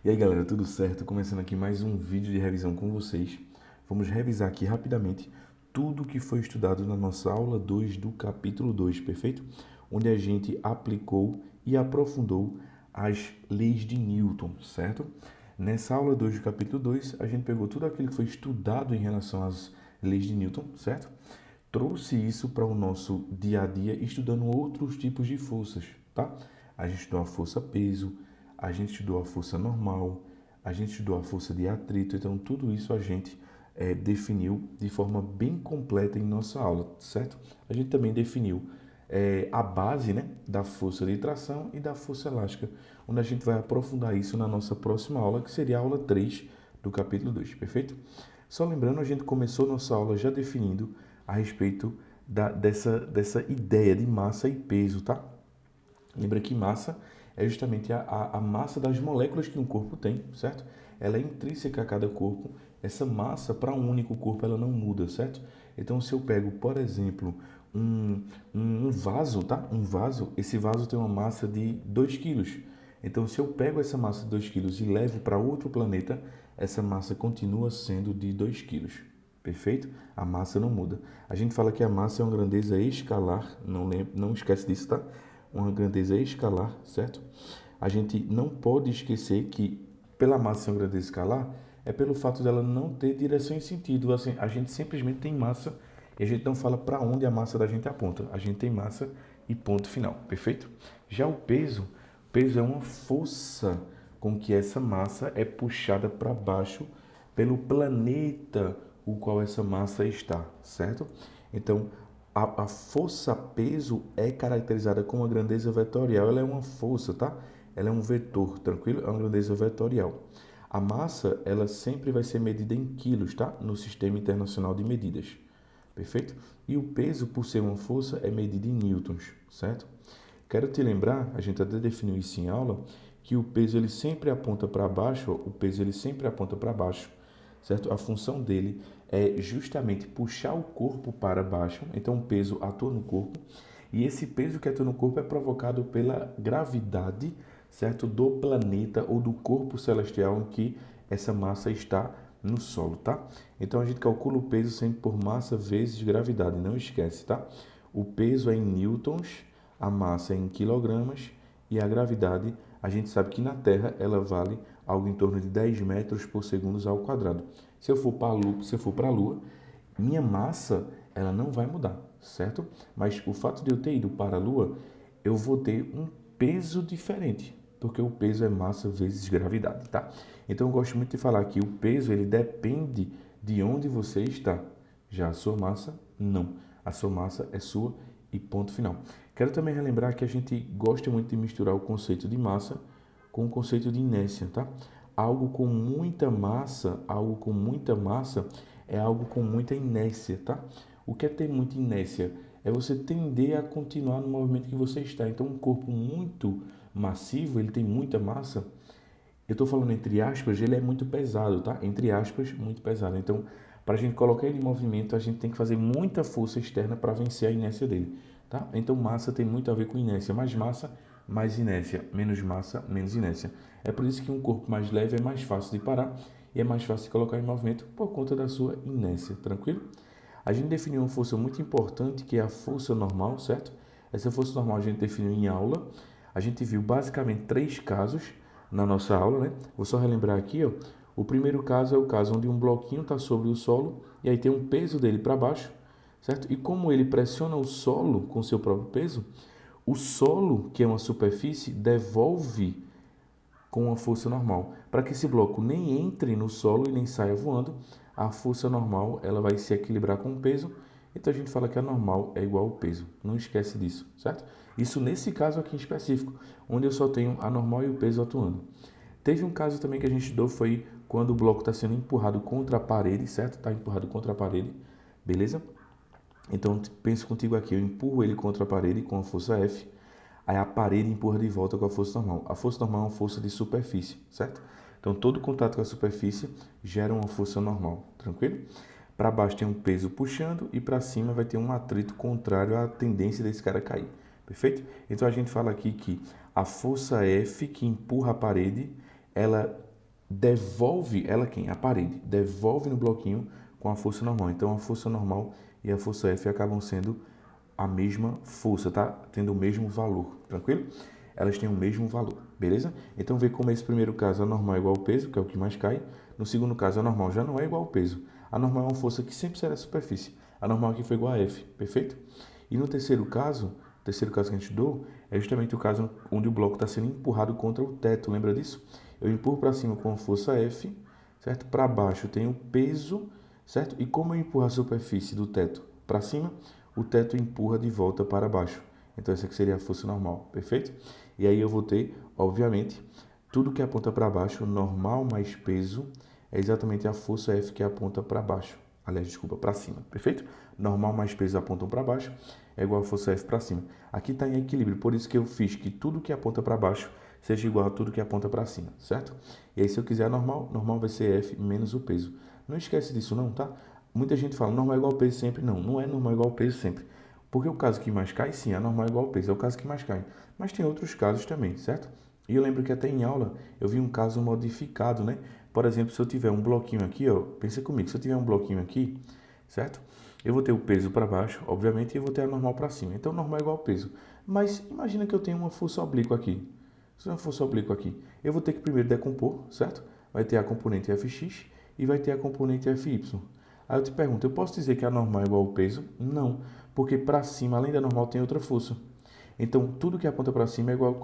E aí galera, tudo certo? Começando aqui mais um vídeo de revisão com vocês. Vamos revisar aqui rapidamente tudo que foi estudado na nossa aula 2 do capítulo 2, perfeito? Onde a gente aplicou e aprofundou as leis de Newton, certo? Nessa aula 2 do capítulo 2, a gente pegou tudo aquilo que foi estudado em relação às leis de Newton, certo? Trouxe isso para o nosso dia a dia estudando outros tipos de forças, tá? A gente estudou a força peso, a gente estudou a força normal, a gente estudou a força de atrito, então tudo isso a gente definiu de forma bem completa em nossa aula, certo? A gente também definiu a base, né, da força de tração e da força elástica, onde a gente vai aprofundar isso na nossa próxima aula, que seria a aula 3 do capítulo 2, perfeito? Só lembrando, a gente começou nossa aula já definindo a respeito dessa ideia de massa e peso, tá? Lembra que massa é justamente a massa das moléculas que um corpo tem, certo? Ela é intrínseca a cada corpo. Essa massa, para um único corpo, ela não muda, certo? Então, se eu pego, por exemplo, um vaso, tá? Um vaso, esse vaso tem uma massa de 2 quilos. Então, se eu pego essa massa de 2 quilos e levo para outro planeta, essa massa continua sendo de 2 quilos. Perfeito? A massa não muda. A gente fala que a massa é uma grandeza escalar, não esquece disso, tá? Uma grandeza escalar, certo? A gente não pode esquecer que pela massa ser uma grandeza escalar é pelo fato dela não ter direção e sentido. Assim, a gente simplesmente tem massa e a gente não fala para onde a massa da gente aponta. A gente tem massa e ponto final, perfeito? Já o peso é uma força com que essa massa é puxada para baixo pelo planeta o qual essa massa está, certo? Então, a força-peso é caracterizada como uma grandeza vetorial. Ela é uma força, tá? Ela é um vetor, tranquilo? É uma grandeza vetorial. A massa, ela sempre vai ser medida em quilos, tá? No Sistema Internacional de Medidas, perfeito? E o peso, por ser uma força, é medido em newtons, certo? Quero te lembrar, a gente até definiu isso em aula, que o peso ele sempre aponta para baixo, o peso ele sempre aponta para baixo, certo? A função dele é justamente puxar o corpo para baixo, então o peso atua no corpo, e esse peso que atua no corpo é provocado pela gravidade, certo? Do planeta ou do corpo celestial em que essa massa está no solo, tá? Então a gente calcula o peso sempre por massa vezes gravidade, não esquece, tá? O peso é em newtons, a massa é em quilogramas e a gravidade, a gente sabe que na Terra ela vale algo em torno de 10 metros por segundo ao quadrado. Se eu for para a Lua, minha massa ela não vai mudar, certo? Mas o fato de eu ter ido para a Lua, eu vou ter um peso diferente, porque o peso é massa vezes gravidade, tá? Então eu gosto muito de falar que o peso ele depende de onde você está. Já a sua massa, não. A sua massa é sua e ponto final. Quero também relembrar que a gente gosta muito de misturar o conceito de massa com o conceito de inércia, tá? Algo com muita massa é algo com muita inércia, tá? O que é ter muita inércia? É você tender a continuar no movimento que você está. Então, um corpo muito massivo, ele tem muita massa. Eu estou falando entre aspas, ele é muito pesado, tá? Entre aspas, muito pesado. Então, para a gente colocar ele em movimento, a gente tem que fazer muita força externa para vencer a inércia dele, tá? Então, massa tem muito a ver com inércia. Mais massa, mais inércia. Menos massa, menos inércia. É por isso que um corpo mais leve é mais fácil de parar e é mais fácil de colocar em movimento por conta da sua inércia, tranquilo? A gente definiu uma força muito importante, que é a força normal, certo? Essa força normal a gente definiu em aula. A gente viu basicamente 3 casos na nossa aula, né? Vou só relembrar aqui, ó. O primeiro caso é o caso onde um bloquinho está sobre o solo e aí tem um peso dele para baixo, certo? E como ele pressiona o solo com seu próprio peso, o solo, que é uma superfície, devolve com a força normal. Para que esse bloco nem entre no solo e nem saia voando, a força normal ela vai se equilibrar com o peso. Então a gente fala que a normal é igual ao peso. Não esquece disso, certo? Isso nesse caso aqui em específico, onde eu só tenho a normal e o peso atuando. Teve um caso também que a gente estudou, foi quando o bloco está sendo empurrado contra a parede, certo? Está empurrado contra a parede, beleza? Então penso contigo aqui, eu empurro ele contra a parede com a força F, aí a parede empurra de volta com a força normal. A força normal é uma força de superfície, certo? Então todo contato com a superfície gera uma força normal, tranquilo? Para baixo tem um peso puxando e para cima vai ter um atrito contrário à tendência desse cara cair, perfeito? Então a gente fala aqui que a força F que empurra a parede, ela devolve ela quem? A parede. Devolve no bloquinho com a força normal. Então, a força normal e a força F acabam sendo a mesma força, tá? Tendo o mesmo valor, tranquilo? Elas têm o mesmo valor, beleza? Então, vê como esse primeiro caso a normal é igual ao peso, que é o que mais cai. No segundo caso, a normal já não é igual ao peso. A normal é uma força que sempre será a superfície. A normal aqui foi igual a F, perfeito? E no terceiro caso que a gente estudou, é justamente o caso onde o bloco está sendo empurrado contra o teto, lembra disso? Eu empurro para cima com a força F, certo? Para baixo tem o peso, certo? E como eu empurro a superfície do teto para cima, o teto empurra de volta para baixo. Então, essa aqui seria a força normal, perfeito? E aí eu vou ter, obviamente, tudo que aponta para baixo, normal mais peso, é exatamente a força F que aponta para baixo. Aliás, desculpa, para cima, perfeito? Normal mais peso apontam para baixo, é igual a força F para cima. Aqui está em equilíbrio, por isso que eu fiz que tudo que aponta para baixo seja igual a tudo que aponta para cima, certo? E aí, se eu quiser a normal, normal vai ser F menos o peso. Não esquece disso não, tá? Muita gente fala, normal é igual ao peso sempre. Não, não é normal igual ao peso sempre. Porque o caso que mais cai, sim, a normal é igual ao peso, é o caso que mais cai. Mas tem outros casos também, certo? E eu lembro que até em aula eu vi um caso modificado, né? Por exemplo, se eu tiver um bloquinho aqui, ó, pensa comigo, se eu tiver um bloquinho aqui, certo? Eu vou ter o peso para baixo, obviamente, e eu vou ter a normal para cima. Então, normal é igual ao peso. Mas imagina que eu tenho uma força oblíqua aqui. Se eu força oblíqua aqui, eu vou ter que primeiro decompor, certo? Vai ter a componente Fx e vai ter a componente Fy. Aí eu te pergunto, eu posso dizer que a normal é igual ao peso? Não, porque para cima, além da normal, tem outra força. Então, tudo que aponta para cima é igual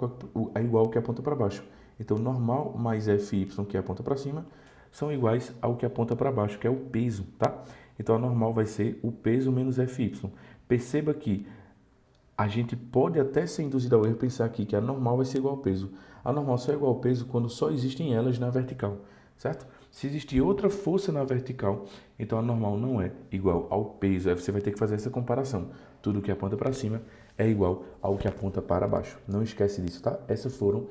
ao que aponta para baixo. Então, normal mais Fy, que aponta para cima, são iguais ao que aponta para baixo, que é o peso, tá? Então, a normal vai ser o peso menos Fy. Perceba que a gente pode até ser induzido ao erro pensar aqui que a normal vai ser igual ao peso. A normal só é igual ao peso quando só existem elas na vertical, certo? Se existir outra força na vertical, então a normal não é igual ao peso. Aí você vai ter que fazer essa comparação. Tudo que aponta para cima é igual ao que aponta para baixo. Não esquece disso, tá? Esses foram,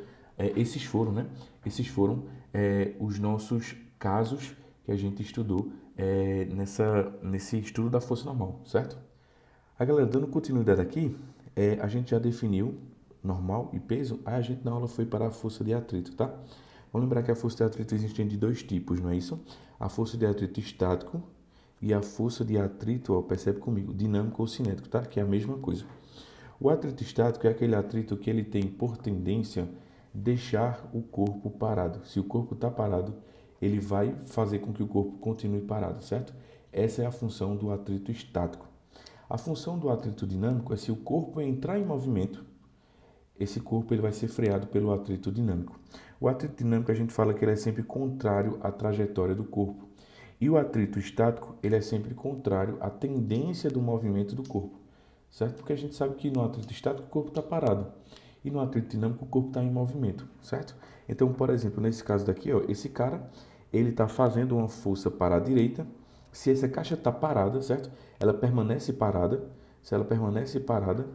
né? Esses foram os nossos casos que a gente estudou nesse estudo da força normal, certo? A galera, dando continuidade aqui, a gente já definiu normal e peso, aí a gente na aula foi para a força de atrito, tá? Vamos lembrar que a força de atrito existe de dois tipos, não é isso? A força de atrito estático e a força de atrito, ó, percebe comigo, dinâmico ou cinético, tá? Que é a mesma coisa. O atrito estático é aquele atrito que ele tem por tendência deixar o corpo parado. Se o corpo está parado, ele vai fazer com que o corpo continue parado, certo? Essa é a função do atrito estático. A função do atrito dinâmico é se o corpo entrar em movimento, esse corpo ele vai ser freado pelo atrito dinâmico. O atrito dinâmico a gente fala que ele é sempre contrário à trajetória do corpo. E o atrito estático ele é sempre contrário à tendência do movimento do corpo, certo? Porque a gente sabe que no atrito estático o corpo está parado e no atrito dinâmico o corpo está em movimento, certo? Então, por exemplo, nesse caso daqui, ó, esse cara ele está fazendo uma força para a direita. Se essa caixa está parada, certo? Ela permanece parada. Se ela permanece parada,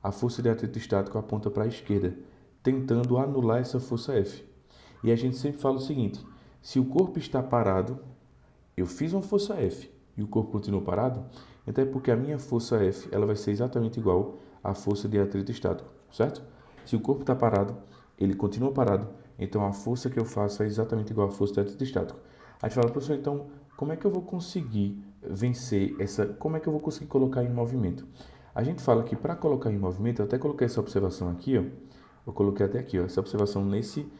a força de atrito estático aponta para a esquerda, tentando anular essa força F. E a gente sempre fala o seguinte: se o corpo está parado, eu fiz uma força F e o corpo continua parado, então é porque a minha força F ela vai ser exatamente igual à força de atrito estático, certo? Se o corpo está parado, ele continua parado, então a força que eu faço é exatamente igual à força de atrito estático. Aí a gente fala, professor, então como é que eu vou conseguir vencer essa, como é que eu vou conseguir colocar em movimento? A gente fala que para colocar em movimento, eu até coloquei essa observação aqui, ó. Eu coloquei até aqui, ó, essa observação nesse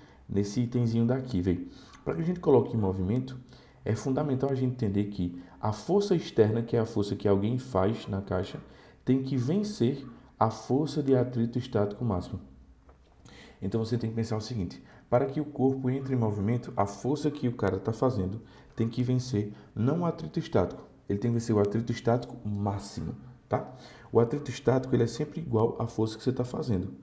itemzinho daqui, veio. Para que a gente coloque em movimento, é fundamental a gente entender que a força externa, que é a força que alguém faz na caixa, tem que vencer a força de atrito estático máximo. Então você tem que pensar o seguinte: para que o corpo entre em movimento, a força que o cara está fazendo tem que vencer não o atrito estático, ele tem que vencer o atrito estático máximo, tá? O atrito estático ele é sempre igual à força que você está fazendo,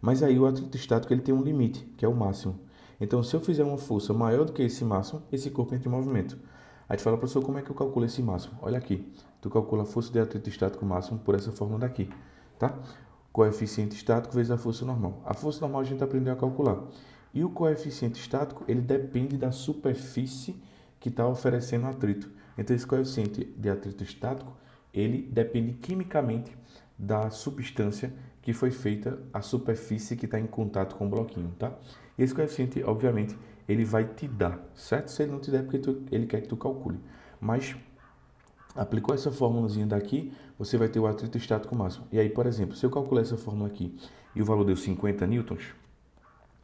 mas aí o atrito estático ele tem um limite, que é o máximo. Então, se eu fizer uma força maior do que esse máximo, esse corpo entra em movimento. Aí tu fala, professor, como é que eu calculo esse máximo? Olha aqui, tu calcula a força de atrito estático máximo por essa fórmula daqui, tá? Coeficiente estático vezes a força normal. A força normal a gente aprendeu a calcular. E o coeficiente estático, ele depende da superfície que está oferecendo atrito. Então, esse coeficiente de atrito estático, ele depende quimicamente da substância que foi feita a superfície que está em contato com o bloquinho, tá? E esse coeficiente, obviamente, ele vai te dar, certo? Se ele não te der, é porque ele quer que tu calcule. Mas aplicou essa fórmulazinha daqui, você vai ter o atrito estático máximo. E aí, por exemplo, se eu calcular essa fórmula aqui e o valor deu 50 newtons,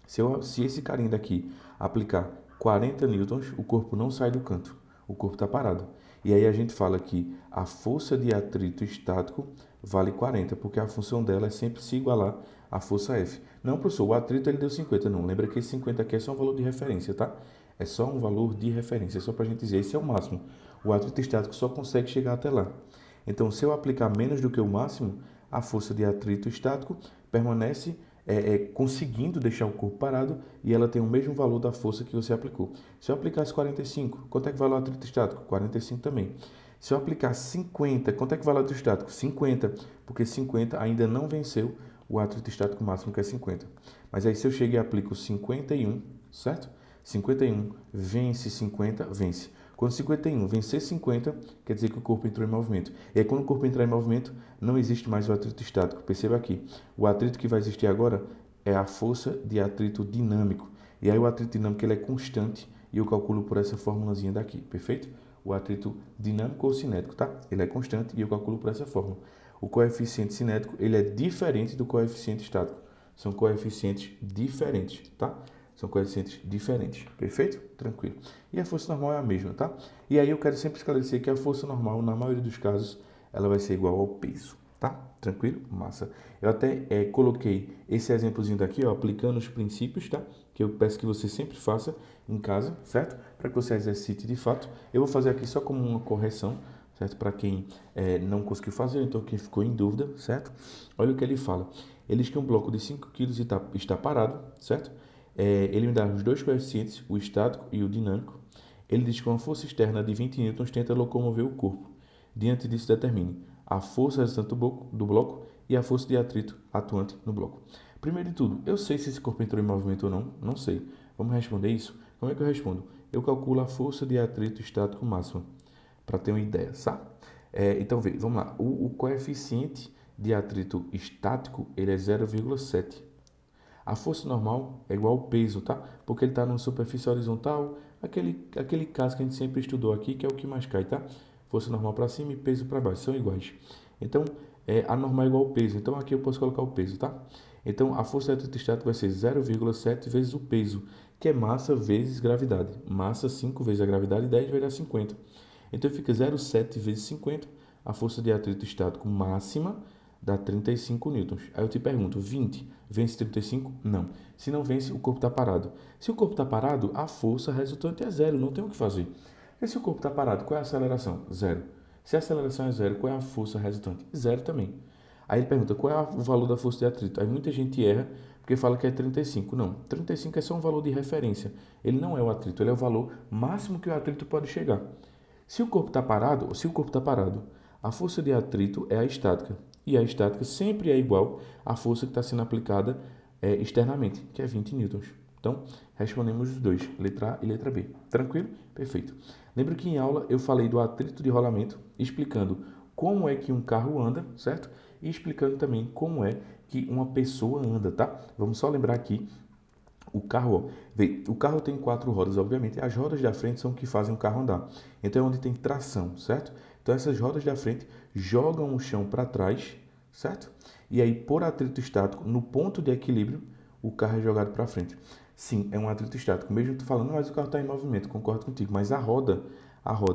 se esse carinha daqui aplicar 40 newtons, o corpo não sai do canto, o corpo está parado. E aí a gente fala que a força de atrito estático vale 40, porque a função dela é sempre se igualar à força F. Não, professor, o atrito ele deu 50, não. Lembra que esse 50 aqui é só um valor de referência, tá? É só um valor de referência, é só para a gente dizer, esse é o máximo. O atrito estático só consegue chegar até lá. Então, se eu aplicar menos do que o máximo, a força de atrito estático permanece conseguindo deixar o corpo parado e ela tem o mesmo valor da força que você aplicou. Se eu aplicasse 45, quanto é que vale o atrito estático? 45 também. Se eu aplicar 50, quanto é que vale o atrito estático? 50, porque 50 ainda não venceu o atrito estático máximo, que é 50. Mas aí se eu chego e aplico 51, certo? 51 vence 50, vence. Quando 51 vencer 50, quer dizer que o corpo entrou em movimento. E aí, quando o corpo entrar em movimento, não existe mais o atrito estático. Perceba aqui, o atrito que vai existir agora é a força de atrito dinâmico. E aí o atrito dinâmico ele é constante e eu calculo por essa formulazinha daqui, perfeito? O atrito dinâmico ou cinético, tá? Ele é constante e eu calculo por essa fórmula. O coeficiente cinético, ele é diferente do coeficiente estático. São coeficientes diferentes, tá? São coeficientes diferentes, perfeito? Tranquilo. E a força normal é a mesma, tá? E aí eu quero sempre esclarecer que a força normal, na maioria dos casos, ela vai ser igual ao peso, tá? Tranquilo? Massa. Eu até coloquei esse exemplozinho daqui, ó, aplicando os princípios, tá? Que eu peço que você sempre faça em casa, certo? Para que você exercite de fato. Eu vou fazer aqui só como uma correção, certo? Para quem não conseguiu fazer, então quem ficou em dúvida, certo? Olha o que ele fala. Ele diz que um bloco de 5 kg está parado, certo? Ele me dá os dois coeficientes, o estático e o dinâmico. Ele diz que uma força externa de 20 newtons tenta locomover o corpo. Diante disso, determine a força resultante do bloco e a força de atrito atuante no bloco. Primeiro de tudo, eu sei se esse corpo entrou em movimento ou não? Não sei. Vamos responder isso? Como é que eu respondo? Eu calculo a força de atrito estático máxima, para ter uma ideia, sabe? Então, vamos lá. O coeficiente de atrito estático ele é 0,7. A força normal é igual ao peso, tá? Porque ele está numa superfície horizontal, aquele caso que a gente sempre estudou aqui, que é o que mais cai, tá? Força normal para cima e peso para baixo, são iguais. Então, a normal é igual ao peso. Então, aqui eu posso colocar o peso, tá? Então, a força eletrostática vai ser 0,7 vezes o peso, que é massa vezes gravidade. Massa 5 vezes a gravidade, 10 vai dar 50. Então, fica 0,7 vezes 50, a força de atrito estático máxima, dá 35 newtons. Aí eu te pergunto, 20 vence 35? Não. Se não vence, o corpo está parado. Se o corpo está parado, a força resultante é zero, não tem o que fazer. E se o corpo está parado, qual é a aceleração? Zero. Se a aceleração é zero, qual é a força resultante? Zero também. Aí ele pergunta, qual é o valor da força de atrito? Aí muita gente erra, porque fala que é 35. Não, 35 é só um valor de referência. Ele não é o atrito, ele é o valor máximo que o atrito pode chegar. Se o corpo está parado, a força de atrito é a estática. E a estática sempre é igual à força que está sendo aplicada externamente, que é 20 newtons. Então, respondemos os dois, letra A e letra B. Tranquilo? Perfeito. Lembra que em aula eu falei do atrito de rolamento, explicando como é que um carro anda, certo? E explicando também como é que uma pessoa anda, tá? Vamos só lembrar aqui, o carro, o carro tem 4 rodas, obviamente. As rodas da frente são o que fazem o carro andar. Então, é onde tem tração, certo? Então, essas rodas da frente jogam o chão para trás, certo? E aí, por atrito estático, no ponto de equilíbrio, o carro é jogado para frente. Sim, é um atrito estático. Mesmo tu falando, mas o carro está em movimento, concordo contigo. Mas a roda,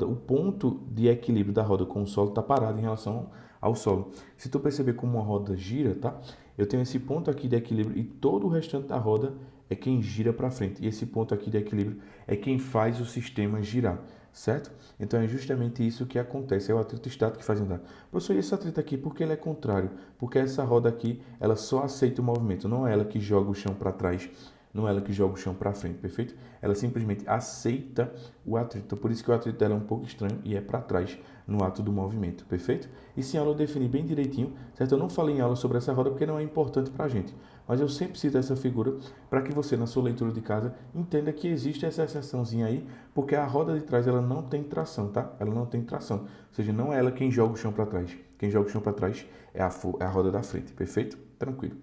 o ponto de equilíbrio da roda com o solo está parado em relação ao solo. Se tu perceber como uma roda gira, tá? Eu tenho esse ponto aqui de equilíbrio e todo o restante da roda é quem gira para frente. E esse ponto aqui de equilíbrio é quem faz o sistema girar, certo? Então é justamente isso que acontece, é o atrito estático que faz andar. Professor, e esse atrito aqui, por que ele é contrário? Porque essa roda aqui, ela só aceita o movimento, não é ela que joga o chão para trás, não é ela que joga o chão para frente, perfeito? Ela simplesmente aceita o atrito. Então, por isso que o atrito dela é um pouco estranho e é para trás no ato do movimento, perfeito? E sim, a aula eu defini bem direitinho, certo? Eu não falei em aula sobre essa roda porque não é importante para a gente, mas eu sempre cito essa figura para que você, na sua leitura de casa, entenda que existe essa exceçãozinha aí, porque a roda de trás ela não tem tração, tá? Ela não tem tração, ou seja, não é ela quem joga o chão para trás. Quem joga o chão para trás é a roda da frente, perfeito? Tranquilo.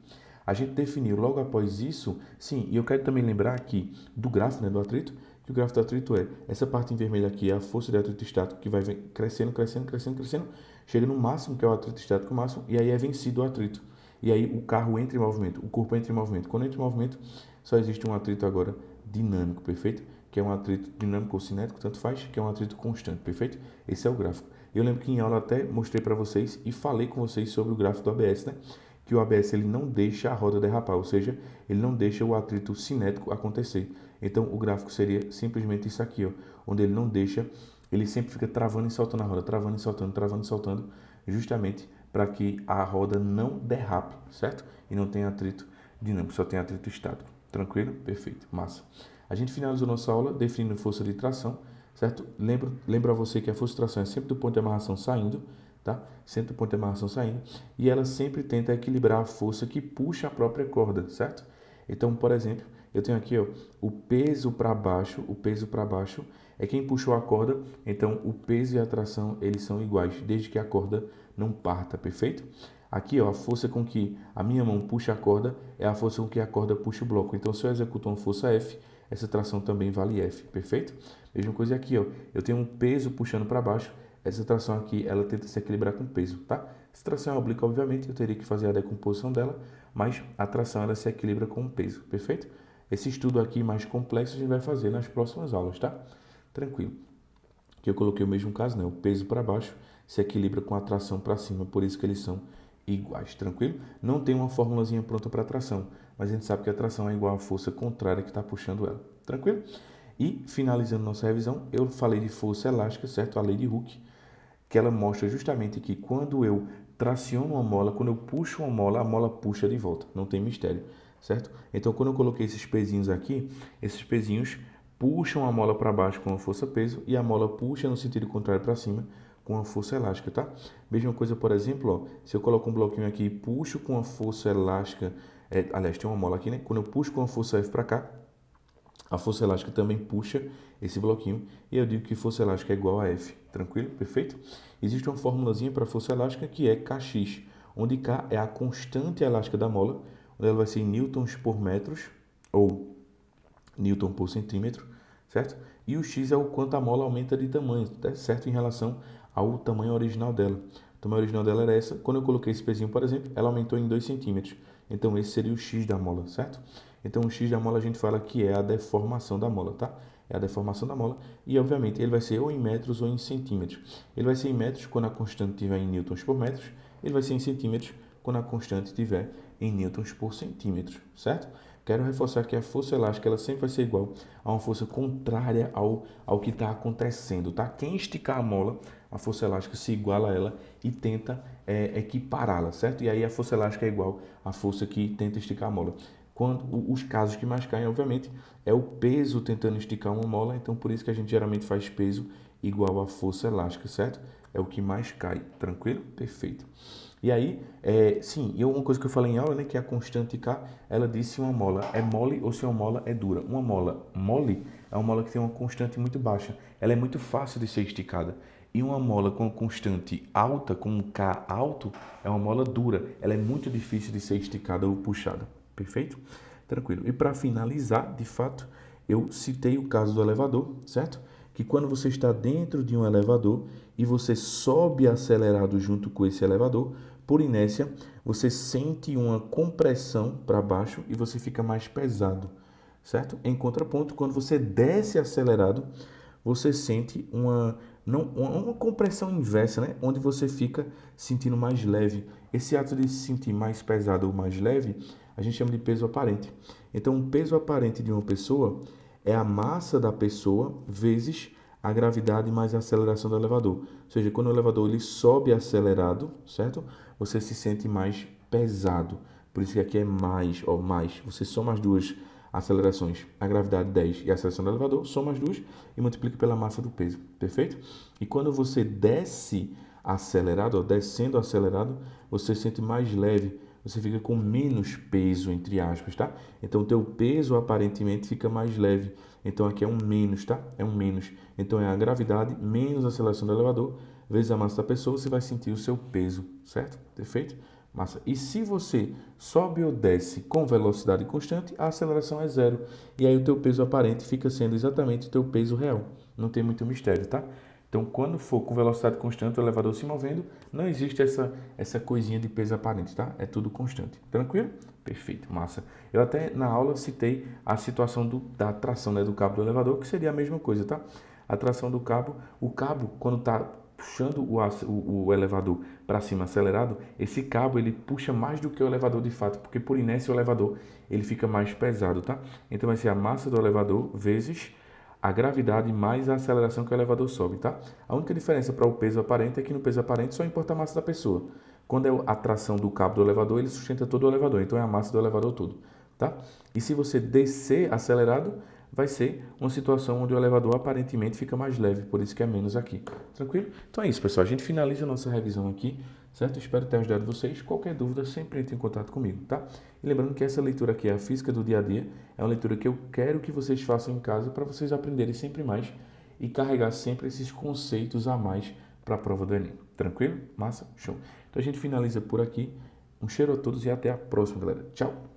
A gente definiu logo após isso, sim, e eu quero também lembrar aqui do gráfico, né, do atrito, que o gráfico do atrito é, essa parte em vermelho aqui é a força de atrito estático, que vai crescendo, crescendo, crescendo, crescendo, chega no máximo, que é o atrito estático máximo, e aí é vencido o atrito. E aí o carro entra em movimento, o corpo entra em movimento. Quando entra em movimento, só existe um atrito agora dinâmico, perfeito? Que é um atrito dinâmico ou cinético, tanto faz, que é um atrito constante, perfeito? Esse é o gráfico. Eu lembro que em aula até mostrei para vocês e falei com vocês sobre o gráfico do ABS, né? Que o ABS ele não deixa a roda derrapar, ou seja, ele não deixa o atrito cinético acontecer. Então o gráfico seria simplesmente isso aqui, ó, onde ele não deixa, ele sempre fica travando e soltando a roda, travando e soltando, travando e soltando, justamente para que a roda não derrape, certo? E não tenha atrito dinâmico, só tem atrito estático. Tranquilo? Perfeito, massa. A gente finalizou nossa aula definindo força de tração, certo? Lembro a você que a força de tração é sempre do ponto de amarração saindo, tá? Sempre do ponto de amarração saindo, e ela sempre tenta equilibrar a força que puxa a própria corda, certo? Então, por exemplo, eu tenho aqui, ó, o peso para baixo é quem puxou a corda, então o peso e a tração, eles são iguais, desde que a corda não parta, perfeito? Aqui, ó, a força com que a minha mão puxa a corda é a força com que a corda puxa o bloco. Então, se eu executo uma força F, essa tração também vale F, perfeito? Mesma coisa aqui, ó, eu tenho um peso puxando para baixo, essa tração aqui, ela tenta se equilibrar com o peso, tá? Se tração é oblíqua, obviamente, eu teria que fazer a decomposição dela, mas a tração, ela se equilibra com o peso, perfeito? Esse estudo aqui mais complexo a gente vai fazer nas próximas aulas, tá? Tranquilo. Aqui eu coloquei o mesmo caso, né? O peso para baixo se equilibra com a tração para cima, por isso que eles são iguais, tranquilo? Não tem uma formulazinha pronta para tração, mas a gente sabe que a tração é igual à força contrária que está puxando ela, tranquilo? E, finalizando nossa revisão, eu falei de força elástica, certo? A lei de Hooke, que ela mostra justamente que quando eu traciono uma mola, quando eu puxo uma mola, a mola puxa de volta, não tem mistério, certo? Então, quando eu coloquei esses pezinhos aqui, esses pezinhos puxam a mola para baixo com a força peso e a mola puxa no sentido contrário para cima com a força elástica, tá? Mesma coisa, por exemplo, ó, se eu coloco um bloquinho aqui e puxo com a força elástica, aliás, tem uma mola aqui, né? Quando eu puxo com a força F para cá, a força elástica também puxa esse bloquinho e eu digo que força elástica é igual a F, tranquilo? Perfeito? Existe uma formulazinha para força elástica que é Kx, onde K é a constante elástica da mola, onde ela vai ser em newtons por metros ou newton por centímetro, certo? E o X é o quanto a mola aumenta de tamanho, certo? Em relação ao tamanho original dela. O tamanho original dela era essa. Quando eu coloquei esse pezinho, por exemplo, ela aumentou em 2 centímetros. Então, esse seria o X da mola, certo? Então, o X da mola a gente fala que é a deformação da mola, tá? É a deformação da mola. E, obviamente, ele vai ser ou em metros ou em centímetros. Ele vai ser em metros quando a constante estiver em newtons por metros. Ele vai ser em centímetros quando a constante estiver em newtons por centímetros, certo? Quero reforçar que a força elástica ela sempre vai ser igual a uma força contrária ao que está acontecendo, tá? Quem esticar a mola, a força elástica se iguala a ela e tenta equipará-la, certo? E aí a força elástica é igual à força que tenta esticar a mola. Quando os casos que mais caem, obviamente, é o peso tentando esticar uma mola, então por isso que a gente geralmente faz peso igual à força elástica, certo? É o que mais cai, tranquilo? Perfeito. E aí, sim, e uma coisa que eu falei em aula, né, que é a constante K, ela disse se uma mola é mole ou se uma mola é dura. Uma mola mole é uma mola que tem uma constante muito baixa, ela é muito fácil de ser esticada. E uma mola com constante alta, com um K alto, é uma mola dura, ela é muito difícil de ser esticada ou puxada. Perfeito? Tranquilo. E para finalizar, de fato, eu citei o caso do elevador, certo? Que quando você está dentro de um elevador e você sobe acelerado junto com esse elevador, por inércia, você sente uma compressão para baixo e você fica mais pesado, certo? Em contraponto, quando você desce acelerado, você sente uma compressão inversa, né? Onde você fica sentindo mais leve. Esse ato de se sentir mais pesado ou mais leve, a gente chama de peso aparente. Então, o peso aparente de uma pessoa é a massa da pessoa vezes a gravidade mais a aceleração do elevador. Ou seja, quando o elevador ele sobe acelerado, certo? Você se sente mais pesado. Por isso que aqui é mais, ó, mais. Você soma as duas acelerações, a gravidade 10 e a aceleração do elevador, soma as duas e multiplica pela massa do peso, perfeito? E quando você desce acelerado, ó, descendo acelerado, você se sente mais leve, você fica com menos peso, entre aspas, tá? Então, o teu peso aparentemente fica mais leve. Então, aqui é um menos, tá? É um menos. Então, é a gravidade menos a aceleração do elevador vezes a massa da pessoa, você vai sentir o seu peso, certo? Perfeito? Massa. E se você sobe ou desce com velocidade constante, a aceleração é zero. E aí o teu peso aparente fica sendo exatamente o teu peso real. Não tem muito mistério, tá? Então, quando for com velocidade constante, o elevador se movendo, não existe essa coisinha de peso aparente, tá? É tudo constante. Tranquilo? Perfeito, massa. Eu até na aula citei a situação da tração, né, do cabo do elevador, que seria a mesma coisa, tá? A tração do cabo, o cabo, quando está puxando o elevador para cima acelerado, esse cabo ele puxa mais do que o elevador de fato, porque por inércia o elevador ele fica mais pesado, tá? Então vai ser a massa do elevador vezes a gravidade mais a aceleração que o elevador sobe, tá? A única diferença para o peso aparente é que no peso aparente só importa a massa da pessoa. Quando é a tração do cabo do elevador, ele sustenta todo o elevador, então é a massa do elevador todo, tá? E se você descer acelerado, vai ser uma situação onde o elevador aparentemente fica mais leve, por isso que é menos aqui. Tranquilo? Então é isso, pessoal. A gente finaliza a nossa revisão aqui, certo? Espero ter ajudado vocês. Qualquer dúvida, sempre entre em contato comigo, tá? E lembrando que essa leitura aqui é a física do dia a dia, é uma leitura que eu quero que vocês façam em casa para vocês aprenderem sempre mais e carregar sempre esses conceitos a mais para a prova do Enem. Tranquilo? Massa? Show. Então a gente finaliza por aqui. Um cheiro a todos e até a próxima, galera. Tchau!